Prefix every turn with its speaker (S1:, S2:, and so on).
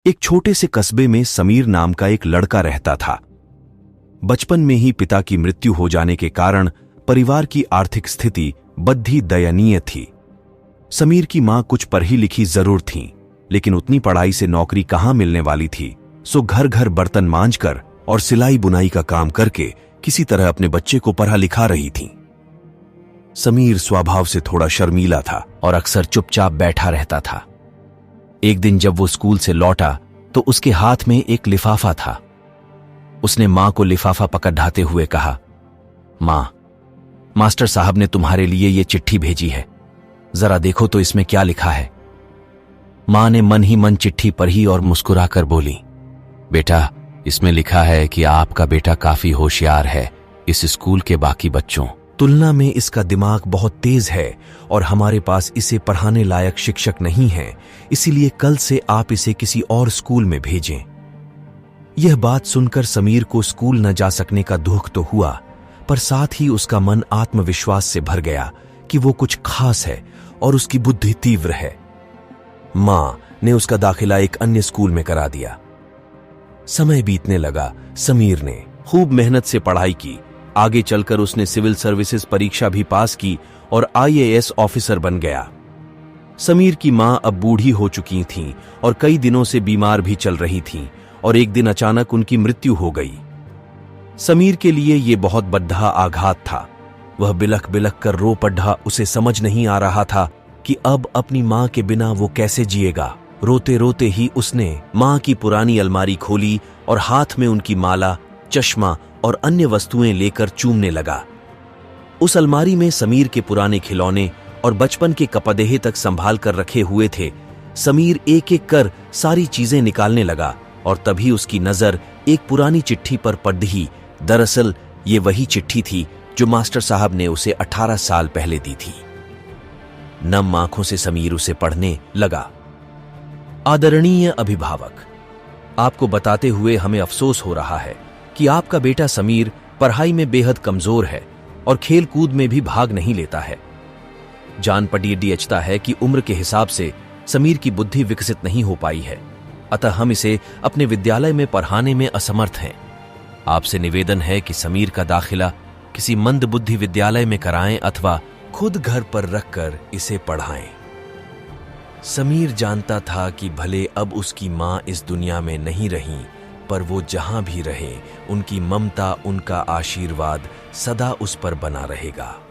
S1: एक छोटे से कस्बे में समीर नाम का एक लड़का रहता था। बचपन में ही पिता की मृत्यु हो जाने के कारण परिवार की आर्थिक स्थिति बद्धी दयनीय थी। समीर की मां कुछ पढ़ी लिखी जरूर थीं, लेकिन उतनी पढ़ाई से नौकरी कहां मिलने वाली थी। सो घर घर बर्तन मांजकर और सिलाई बुनाई का काम करके किसी तरह अपने बच्चे को पढ़ा लिखा रही थीं। समीर स्वभाव से थोड़ा शर्मीला था और अक्सर चुपचाप बैठा रहता था। एक दिन जब वो स्कूल से लौटा तो उसके हाथ में एक लिफाफा था। उसने मां को लिफाफा पकड़ाते हुए कहा, मां, मास्टर साहब ने तुम्हारे लिए ये चिट्ठी भेजी है, जरा देखो तो इसमें क्या लिखा है। मां ने मन ही मन चिट्ठी पढ़ी और मुस्कुराकर बोली, बेटा, इसमें लिखा है कि आपका बेटा काफी होशियार है। इस स्कूल के बाकी बच्चों तुलना में इसका दिमाग बहुत तेज है और हमारे पास इसे पढ़ाने लायक शिक्षक नहीं है, इसीलिए कल से आप इसे किसी और स्कूल में भेजें। यह बात सुनकर समीर को स्कूल न जा सकने का दुख तो हुआ, पर साथ ही उसका मन आत्मविश्वास से भर गया कि वो कुछ खास है और उसकी बुद्धि तीव्र है। मां ने उसका दाखिला एक अन्य स्कूल में करा दिया। समय बीतने लगा। समीर ने खूब मेहनत से पढ़ाई की। आगे चलकर उसने सिविल सर्विसेज परीक्षा भी पास की और IAS ऑफिसर बन गया। समीर की मां अब बूढ़ी हो चुकी थीं और कई दिनों से बीमार भी चल रही थीं और एक दिन अचानक उनकी मृत्यु हो गई। समीर के लिए यह बहुत बड़ा आघात था। वह बिलख बिलख कर रो पड़ा। उसे समझ नहीं आ रहा था कि अब अपनी मां के बिना वो कैसे जिएगा। रोते रोते ही उसने मां की पुरानी अलमारी खोली और हाथ में उनकी माला, चश्मा और अन्य वस्तुएं लेकर चूमने लगा। उस अलमारी में समीर के पुराने खिलौने और बचपन के कपड़े तक संभाल कर रखे हुए थे। समीर एक एक कर सारी चीजें निकालने लगा और तभी उसकी नजर एक पुरानी चिट्ठी पर पड़ी। दरअसल ये वही चिट्ठी थी जो मास्टर साहब ने उसे 18 साल पहले दी थी। नम आंखों से समीर उसे पढ़ने लगा। आदरणीय अभिभावक, आपको बताते हुए हमें अफसोस हो रहा है कि आपका बेटा समीर पढ़ाई में बेहद कमजोर है और खेल कूद में भी भाग नहीं लेता है। जान पड़ता है कि उम्र के हिसाब से समीर की बुद्धि विकसित नहीं हो पाई है, अतः हम इसे अपने विद्यालय में पढ़ाने में असमर्थ हैं। आपसे निवेदन है कि समीर का दाखिला किसी मंद बुद्धि विद्यालय में कराएं अथवा खुद घर पर रखकर इसे पढ़ाएं। समीर जानता था कि भले अब उसकी मां इस दुनिया में नहीं रही, पर वो जहां भी रहे उनकी ममता, उनका आशीर्वाद सदा उस पर बना रहेगा।